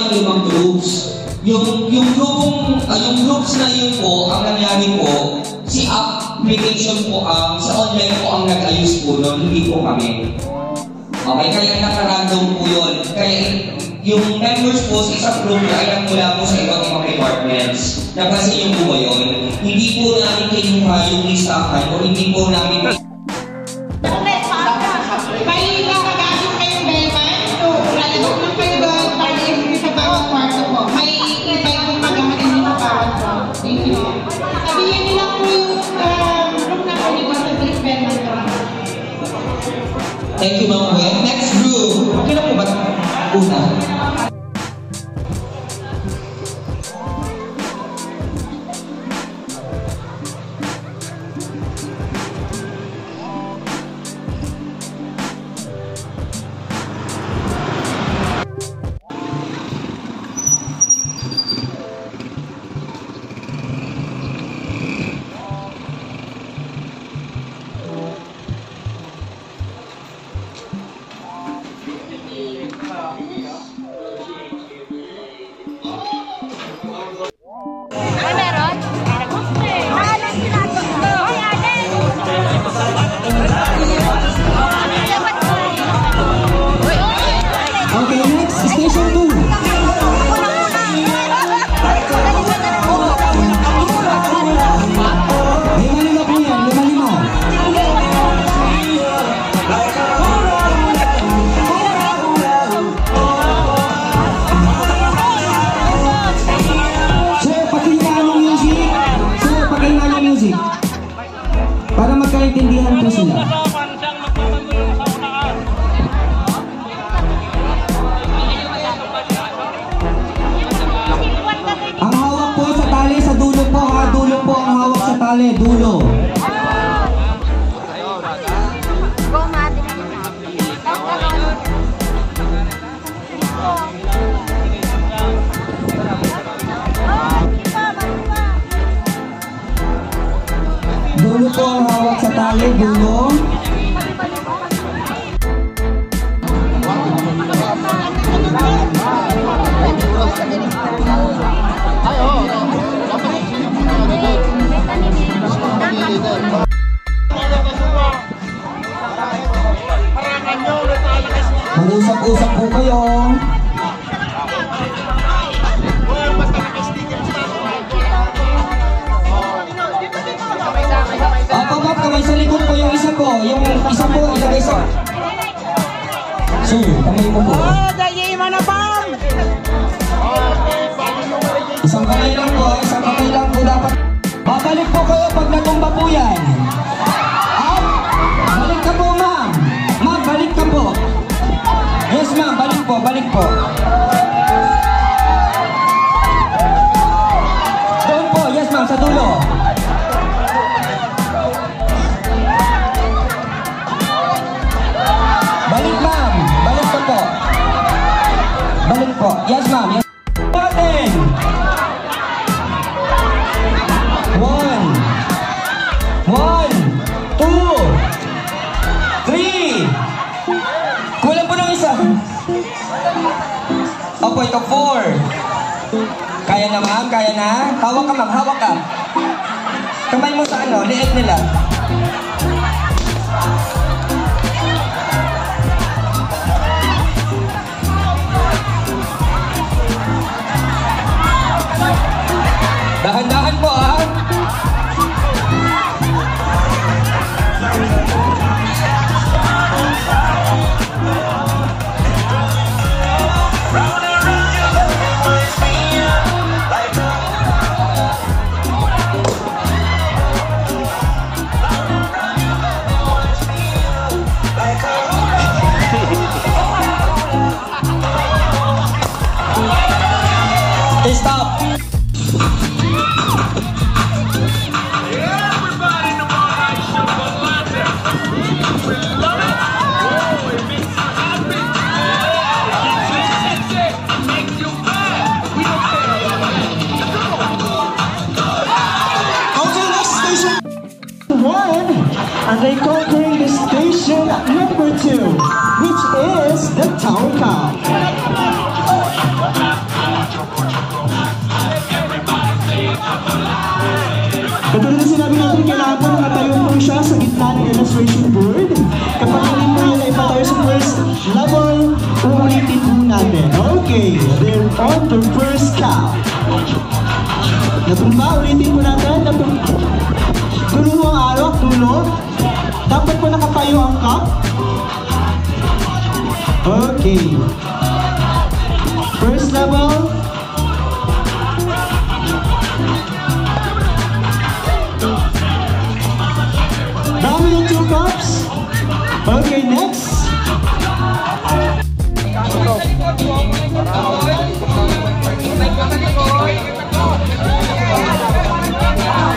tayong 5 groups. Yung groups na yun po, ang nangyari po, si application po, sa online po ang nag-ayos po nun, hindi po kami. Okay, kaya naka-random po yun. Kaya yung members po sa isang group ay nagmula po sa ibang departments. Napansin yung po yun. Hindi po namin kinuha yung listahan o hindi po namin... May nakagasin kayong bellman? So, lalagok lang kayo doon para i-review sa bawat kwarto po. May iba yung pagkamatin nyo sa bawat po. Thank you. Sabihin nyo lang po yung group na po dito sa Big Bellman. Thank you, Ma'am Gwen. Next group. Okay na po ba? Una. Para magkaintindihan po sila. Ang hawak po sa tali sa dulo po ha. Dulo po ang hawak sa tali. Dulo. Dulo po ang hawak sa tali, dulo. Mag-usap-usap po kayo. Kamay sa likod po yung isa po. Yung isa po, ilagay sa... Sir, kamay po po. Isang kamay lang po, isang kamay lang po dapat. Babalik po kayo pag natumba po yan. Up! Balik ka po, ma'am. Ma'am, balik ka po. Yes, ma'am, balik po, balik po. Doon po, yes, ma'am, sa dulo. Balik, ma'am. Balik po po. Balik po. Yes, ma'am. Yes. Button. 1, 2, 3. Kulang po ng isa. Opo, ito 4. Kaya na, ma'am? Kaya na? Hawak ka, ma'am. Hawak ka. Kamay mo sa ano, liit nila. Dahan-dahan po, ha? Stop! And they conquering the station number 2, which is the Town Cup. Natumba, ulitin po natin. Dulo ang araw, dulo. Dapat po nakapayo ang cup. Okay. First level. Down with the 2 cups. Okay, next.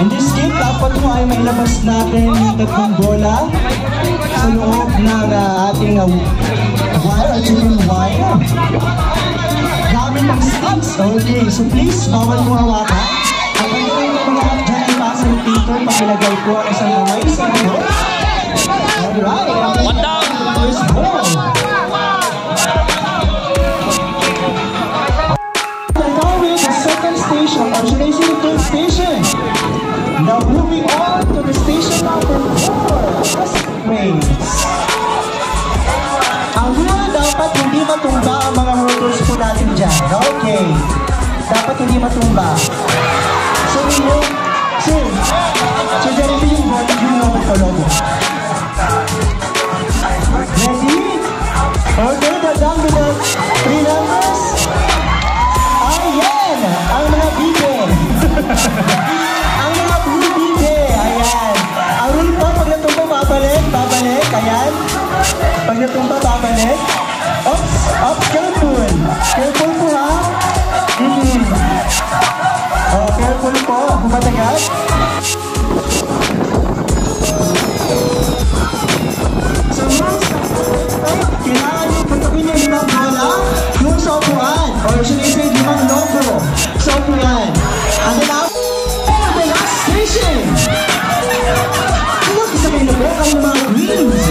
In this game, dapat po ay mailabas natin yung tatlong bola sa loob ng ating wire or chicken wire. Gamit ang sticks. Okay, so please, bawal mo hawakan. Ang pagkakas mga dyan ay pasa ng Peter, pakilagay po ang isang kamay sa loob. Alright, one down. First ball. Now with the second station, or should I say the third station? Now moving on to the station number 4, race. Ang rule, dapat hindi matumba ang mga hurdles po natin dyan. Okay. Dapat hindi matumba. So, ganito yung body yung number ko logo. Ready? Okay, dadang with the 3 numbers. Ayan! Ang mga bitin. Ang mga blue bitin. Ayan. Ang rule po, pag natumba, babalik. Ayan. Pag natumba, babalik. Oops, careful. Careful po ha. Oh, careful po. Matagal. So, kailangan yung pagkabin yung 5 bola yung sa upuan. Or should I say, 5 logo sa upuan. And then now, the last station. Ano kasabay na po ang mga greens?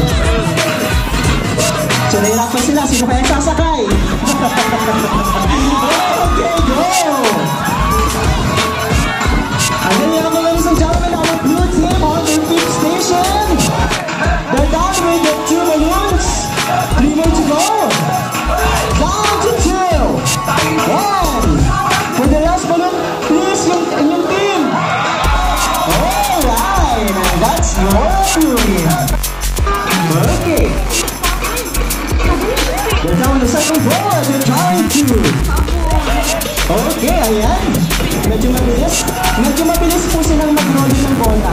So, nahirapan sila. Sino kaya sasakay? Okay, go! And then, ladies and gentlemen, our blue team on their 5th station. They're down with the 2 balloons. 3 more to go. Down to 2. 1. For the last balloon, please, yung team. Alright, that's your team. Okay. They're down the second ball. They're trying to. Okay, ayan. Medyo mabilis po silang mag-rolling ng bola.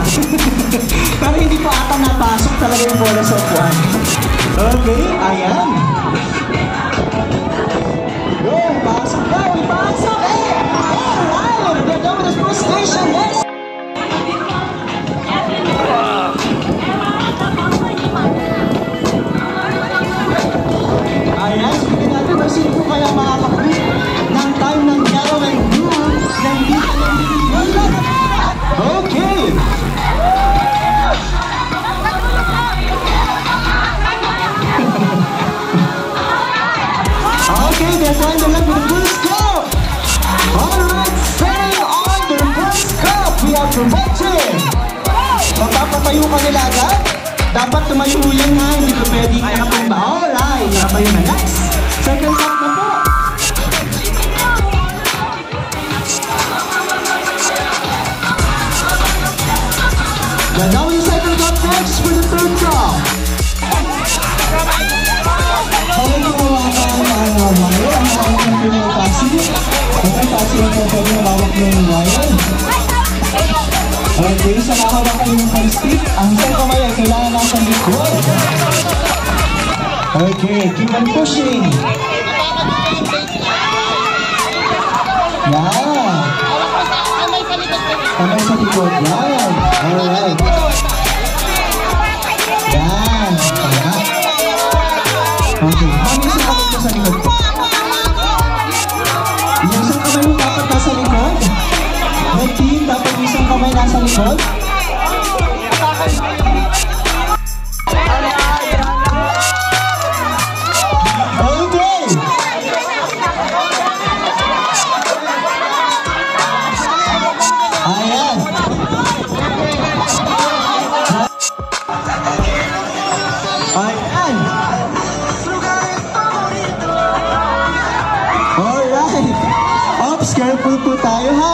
Pero hindi pa ata napasok talaga yung bola sa upuan. Okay, ayan. Go, pasok daw, ipasok! Alright, they're done with the first station. Next! Ayan, sabihin natin kung sino po kaya makakapit ng time ng yellow and blue ng dito ng bola. Okay! Okay, they're trying to look with the blue scope. Alright, setting on the blue scope. We are promoted. Magpapatayo ka nila agad. Dapat tumayo yan ha, hindi ko pwedeng nakatumba. Alright, nakapayo na. Next, second cup na po. And now yung second cup next for the third cup. Pwede ko hawakan ang wire, ang hawak ng pinapasi. Okay, pasi ang pwede na hawak ng wire. Okay, sa nakahawakan yung stick, ang isang kamay ay kailangan nasa likod. Okay, keep on pushing. Yan. Kamay sa likod, yan. Alright. Yan. Okay, hangin sa kamay ko sa likod. Yung isang kamay mo dapat nasa likod. Red team, dapat isang kamay nasa likod. Okay! Ayan! Ayan! Alright! Ops, careful po tayo ha!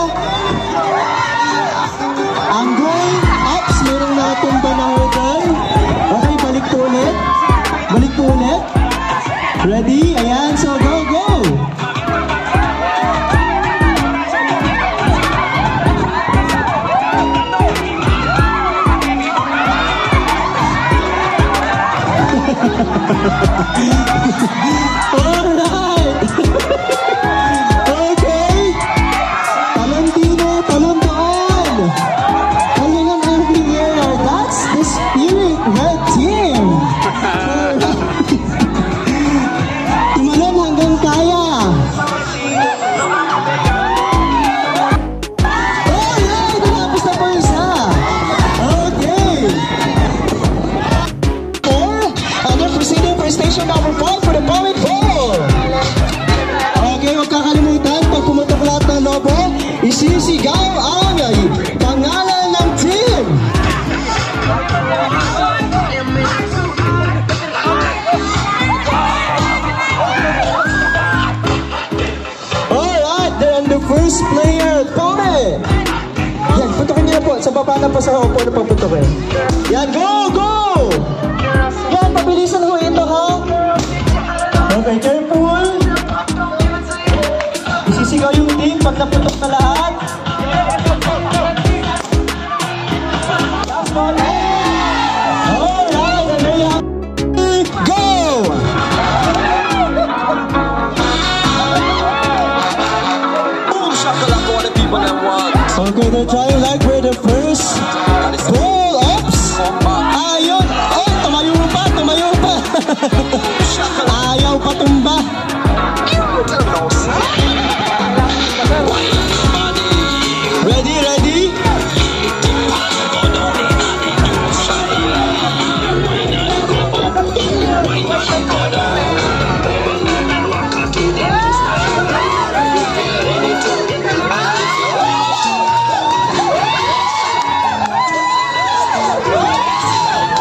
station number 5 for the Comet Ball. Okay, huwag kakalimutan, pag pumutok lahat ng lobo, isisigaw ang pangalan ng team. Alright, then the first player, Tome. Yan, putukin niyo na po. Sa baba na po sa upo na paputukin. Yan, go, go! Yan, pabilisan ho ito, ha? Okay, careful. Isisigaw yung team pag naputok na lahat. Last one. Alright, and there you have it. Go! Boom, shakalaka, all the people that want. Okay, they're trying like with the first goal. Oops! Ayun! Oh, tumayo pa, tumayo pa! Ayaw pa tumba. Ready, ready?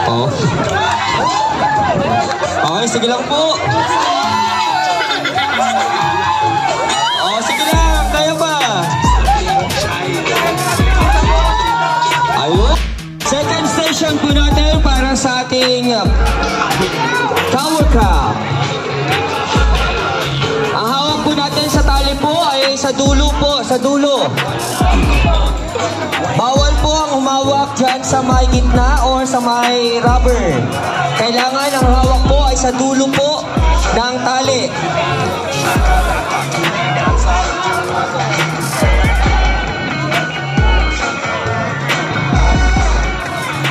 Oh. Okay, sige lang po. Oh, sige lang, kaya pa. Ayun. Second station po natin para sa ating Tower Cup. Ang hawak po natin sa tali po ay sa dulo po, sa dulo. Bawal po ang humawak dyan sa may gitna o sa may rubber. Kailangan ang hawak po ay sa dulo po ng tali.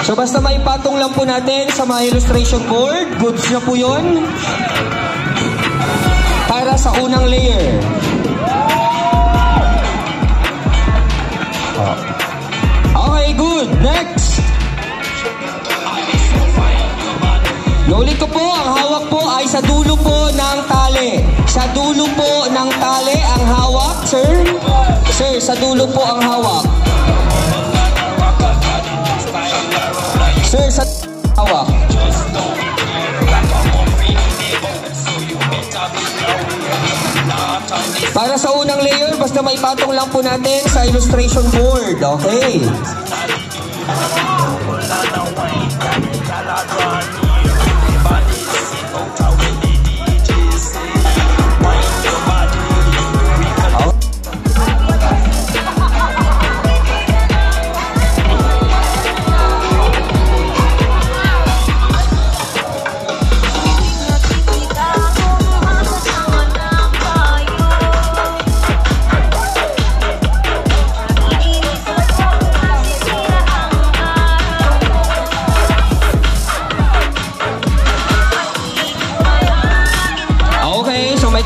So basta may patong lang po natin sa mga illustration board. Goods na po yun. Para sa unang layer. Okay, good. Next. Ulit ko po, ang hawak po ay sa dulo po ng tali. Sa dulo po ng tali ang hawak, sir. Sir, sa dulo po ang hawak. Sir, sa hawak. Para sa unang layer, basta may patong lang po natin sa illustration board. Okay.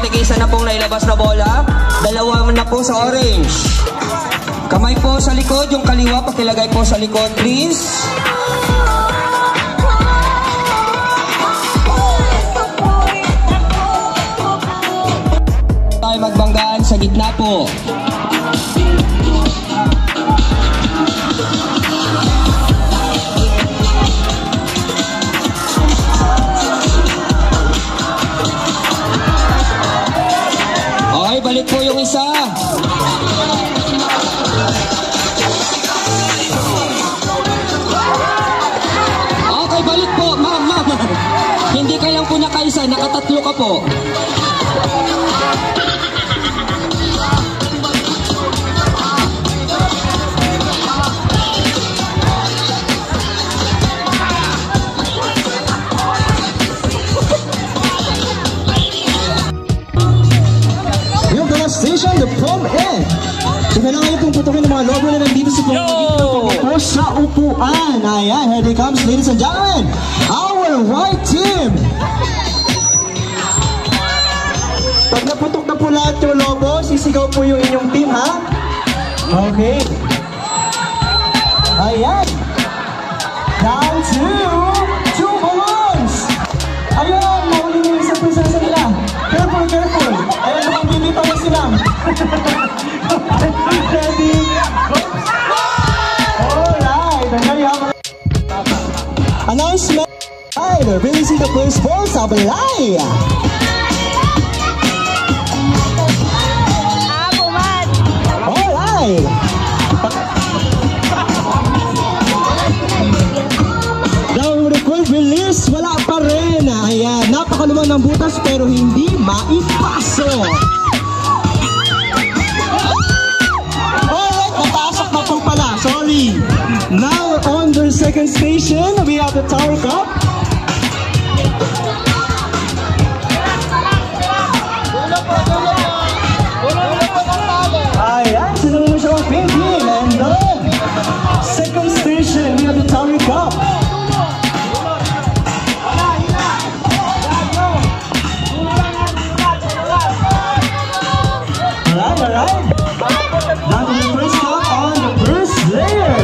Isa na pong nailabas na bola. Dalawa na po sa orange. Kamay po sa likod. Yung kaliwa, pakilagay po sa likod, please. Tayo magbanggaan sa gitna po. Okay, balik po yung isa. Okay, balik po. Ma'am. Hindi ka lang po nakaisa, nakatatlo ka po. Station, the prom end. So, kailangan nyo pong putukin ng mga logo na nandito sa pumagiging sa upuan. Ayan, here they comes, ladies and gentlemen. Our white team. Pag naputok na po lahat yung logo, sisigaw po yung inyong team, ha? Okay. Ayan. Down to 2 balloons. Ayan, Ready? Alright, and there you have it. Announcement. They're releasing the first ball, Sablay. Alright. Daw record release, wala pa rin. Ayan, napakaluman ng butas pero hindi maipasok. Alright, napasok na po pala. Sorry. Now on their second station, we have the Tower Cup. Ayan, sinunod mo siya ang pink team. And then, second station, we have the Tower Cup. Alright. Now to the first cup on the first layer.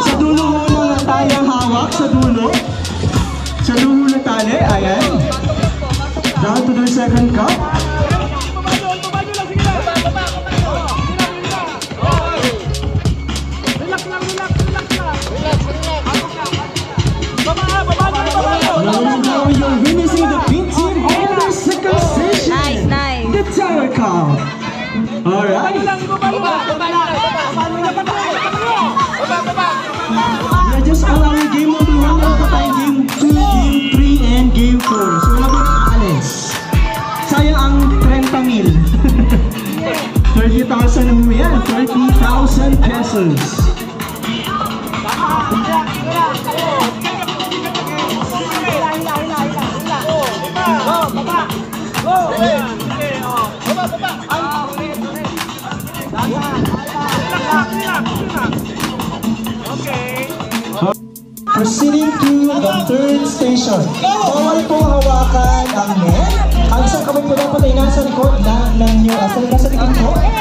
Sa dulo muna na tayong hawak, sa dulo. Sa dulo na tali, ayan. Down to the second cup. Now you're witnessing the pink team on the second station. Nice. The Tower Cup. Alright. We're just on our game number 1. Ito tayong game 2, game 3, and game 4. So wala ba nakaalis? Sayang ang 30,000. 30,000 na mo yan. 30,000 pesos. Proceeding to the third station. Bawal po hawakan ang net. Ang isang kamay po dapat ay nasa likod ng inyo. Sa likod po. Okay.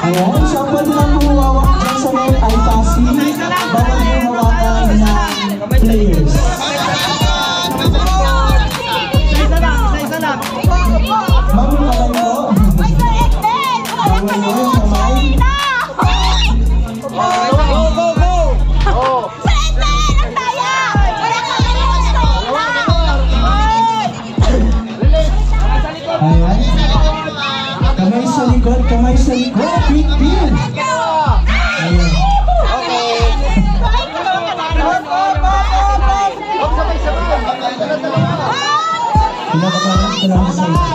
Ayan, so ang pwede lang po hawak dyan sa net ay fastly. Bawal po hawakan ng players. Mamulakan po. Ayan. Kamay sa likod, kamay sa likod. Big pin. Ayan. Pinakabalan sa isa.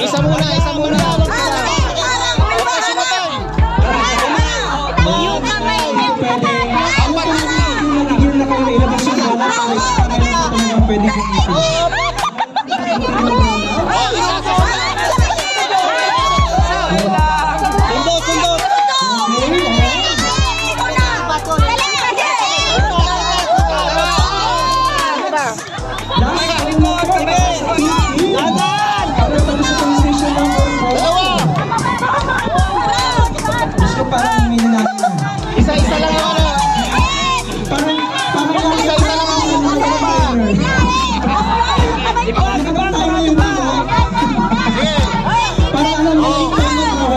Isa muna. Pwede Isa-isa lang ako. Isa-isa lang ako.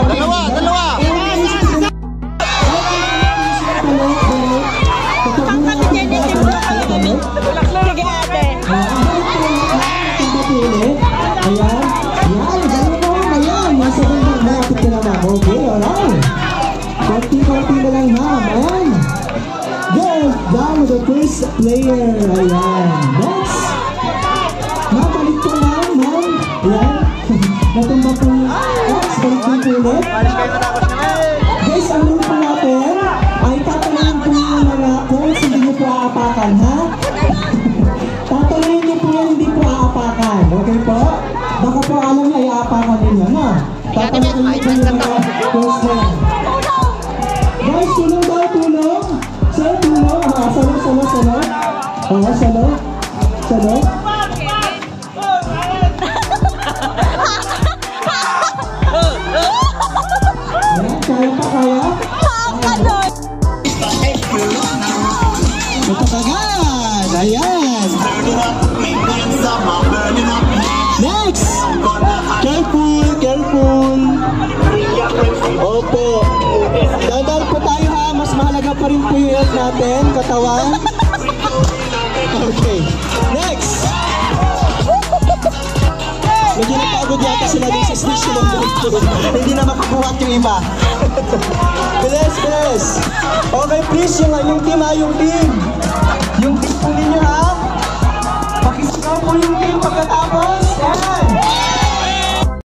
Dalawa. Okay, alright. Konti-konti na lang, ma'am. Ayan. Go down with the first player. Ayan. Next. Mabalik po lang, ma'am. Ayan. Natumba po yung next. Balik po ulit. Guys, ang rule po natin ay tatanungin po yung mga points hindi nyo po aapakan, ha? Tatanungin nyo po yung hindi po aapakan. Okay po? Baka po alam niya ay aapakan ninyo, no? Tatanungin nyo po yung mga points na yan. Guys, tulong daw, tulong. Sir, tulong. Salong. Oo, salo? Salo? Ayan, kaya pa, kaya? Ito kagad! Ayan! Next! Careful! Careful! Opo! Dadal po tayo ha! Mas mahalaga pa rin po yung health natin, katawan. Okay. Next! Medyo napagod yata sila din sa stage ng director. Hindi na makakuha yung iba. Bilis, bilis! Okay, please, yung team ha, yung team! Yung team po ninyo ha! Pakisigaw po yung team pagkatapos! Yan!